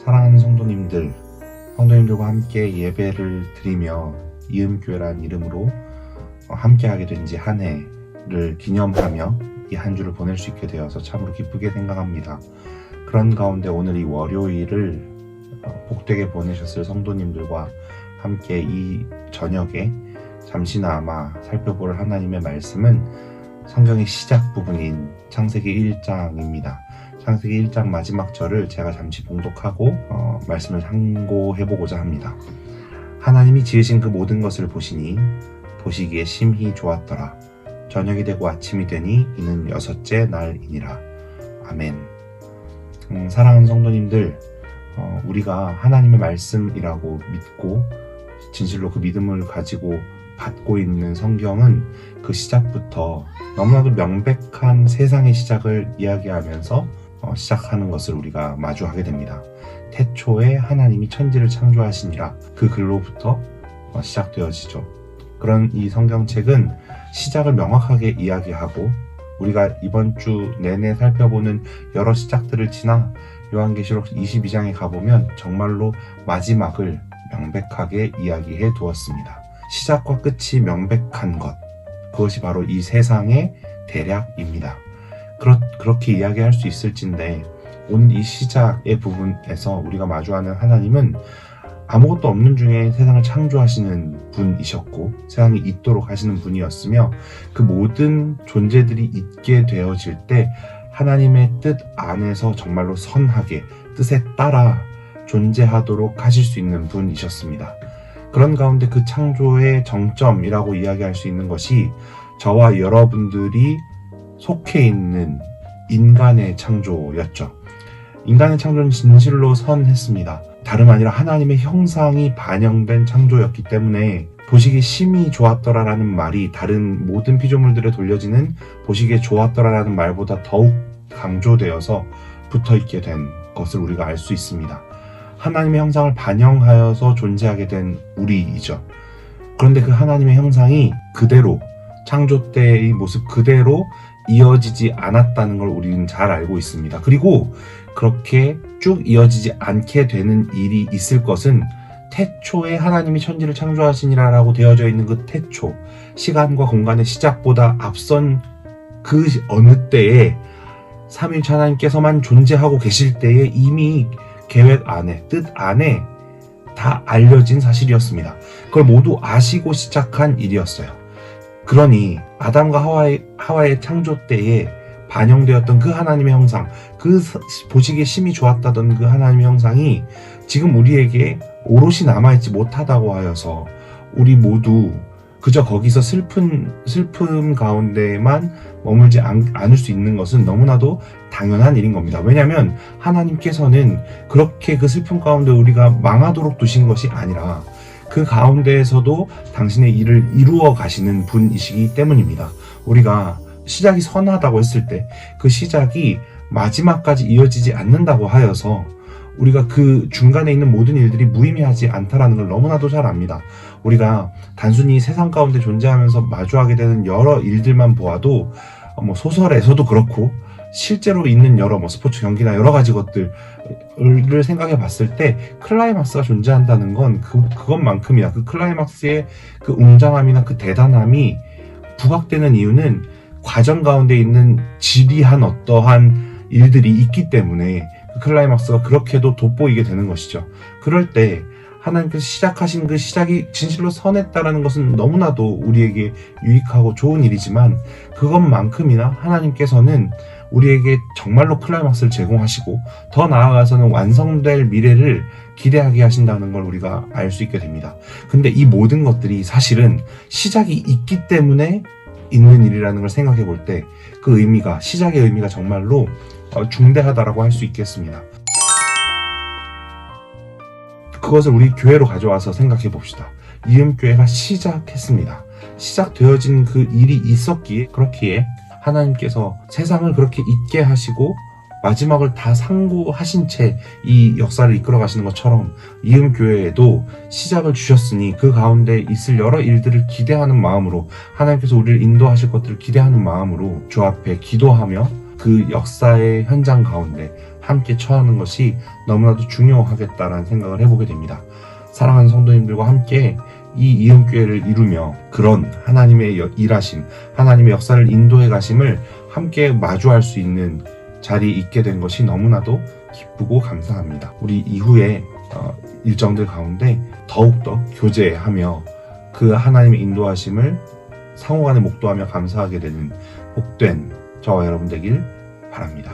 사랑하는 성도님들과 함께 예배를 드리며 이음교회란 이름으로 함께하게 된 지 한 해를 기념하며 이 한 주를 보낼 수 있게 되어서 참으로 기쁘게 생각합니다. 그런 가운데 오늘 이 월요일을 복되게 보내셨을 성도님들과 함께 이 저녁에 잠시나마 살펴볼 하나님의 말씀은 성경의 시작 부분인 창세기 1장입니다. 창세기 1장 마지막 절을 제가 잠시 봉독하고 말씀을 상고해보고자 합니다. 하나님이 지으신 그 모든 것을 보시니 보시기에 심히 좋았더라. 저녁이 되고 아침이 되니 이는 6째 날이니라. 아멘. 사랑하는 성도님들, 우리가 하나님의 말씀이라고 믿고 진실로 그 믿음을 가지고 받고 있는 성경은 그 시작부터 너무나도 명백한 세상의 시작을 이야기하면서 시작하는 것을 우리가 마주하게 됩니다. 태초에 하나님이 천지를 창조하시니라, 그 글로부터 시작되어지죠. 그런 이 성경책은 시작을 명확하게 이야기하고 우리가 이번 주 내내 살펴보는 여러 시작들을 지나 요한계시록 22장에 가보면 정말로 마지막을 명백하게 이야기해 두었습니다. 시작과 끝이 명백한 것, 그것이 바로 이 세상의 대략입니다. 그렇게 이야기할 수 있을진데 오늘 이 시작의 부분에서 우리가 마주하는 하나님은 아무것도 없는 중에 세상을 창조하시는 분이셨고 세상이 있도록 하시는 분이었으며 그 모든 존재들이 있게 되어질 때 하나님의 뜻 안에서 정말로 선하게 뜻에 따라 존재하도록 하실 수 있는 분이셨습니다. 그런 가운데 그 창조의 정점이라고 이야기할 수 있는 것이 저와 여러분들이 속해 있는 인간의 창조였죠. 인간의 창조는 진실로 선했습니다. 다름 아니라 하나님의 형상이 반영된 창조였기 때문에 보시기에 심히 좋았더라라는 말이 다른 모든 피조물들에 돌려지는 보시기에 좋았더라라는 말보다 더욱 강조되어서 붙어있게 된 것을 우리가 알 수 있습니다. 하나님의 형상을 반영하여서 존재하게 된 우리이죠. 그런데 그 하나님의 형상이 그대로 창조 때의 모습 그대로 이어지지 않았다는 걸 우리는 잘 알고 있습니다. 그리고 그렇게 쭉 이어지지 않게 되는 일이 있을 것은 태초에 하나님이 천지를 창조하시니라라고 되어져 있는 그 태초, 시간과 공간의 시작보다 앞선 그 어느 때에 삼위일체 하나님께서만 존재하고 계실 때에 이미 계획 안에, 뜻 안에 다 알려진 사실이었습니다. 그걸 모두 아시고 시작한 일이었어요. 그러니 아담과 하와의 창조 때에 반영되었던 그 하나님의 형상, 그 보시기에 심히 좋았다던 그 하나님의 형상이 지금 우리에게 오롯이 남아있지 못하다고 하여서 우리 모두 그저 거기서 슬픔 가운데만 머물지 않을 수 있는 것은 너무나도 당연한 일인 겁니다. 왜냐하면 하나님께서는 그렇게 그 슬픔 가운데 우리가 망하도록 두신 것이 아니라 그 가운데에서도 당신의 일을 이루어 가시는 분이시기 때문입니다. 우리가 시작이 선하다고 했을 때 그 시작이 마지막까지 이어지지 않는다고 하여서 우리가 그 중간에 있는 모든 일들이 무의미하지 않다라는 걸 너무나도 잘 압니다. 우리가 단순히 세상 가운데 존재하면서 마주하게 되는 여러 일들만 보아도 소설에서도 그렇고 실제로 있는 여러 스포츠 경기나 여러 가지 것들을 생각해 봤을 때 클라이막스가 존재한다는 건 그것만큼이나 그 클라이막스의 그 웅장함이나 그 대단함이 부각되는 이유는 과정 가운데 있는 지리한 어떠한 일들이 있기 때문에 그 클라이막스가 그렇게도 돋보이게 되는 것이죠. 그럴 때 하나님께서 시작하신 그 시작이 진실로 선했다라는 것은 너무나도 우리에게 유익하고 좋은 일이지만 그것만큼이나 하나님께서는 우리에게 정말로 클라이막스를 제공하시고 더 나아가서는 완성될 미래를 기대하게 하신다는 걸 우리가 알 수 있게 됩니다. 근데 이 모든 것들이 사실은 시작이 있기 때문에 있는 일이라는 걸 생각해 볼 때 그 의미가, 시작의 의미가 정말로 중대하다라고 할 수 있겠습니다. 그것을 우리 교회로 가져와서 생각해 봅시다. 이음교회가 시작했습니다. 시작되어진 그 일이 있었기에, 그렇기에 하나님께서 세상을 그렇게 있게 하시고 마지막을 다 상고하신 채 이 역사를 이끌어 가시는 것처럼 이음교회에도 시작을 주셨으니 그 가운데 있을 여러 일들을 기대하는 마음으로, 하나님께서 우리를 인도하실 것들을 기대하는 마음으로 주 앞에 기도하며 그 역사의 현장 가운데 함께 처하는 것이 너무나도 중요하겠다라는 생각을 해보게 됩니다. 사랑하는 성도님들과 함께 이 이음교회를 이루며 그런 하나님의 일하심, 하나님의 역사를 인도해 가심을 함께 마주할 수 있는 자리에 있게 된 것이 너무나도 기쁘고 감사합니다. 우리 이후에 일정들 가운데 더욱더 교제하며 그 하나님의 인도하심을 상호간에 목도하며 감사하게 되는 복된 저와 여러분 되길 바랍니다.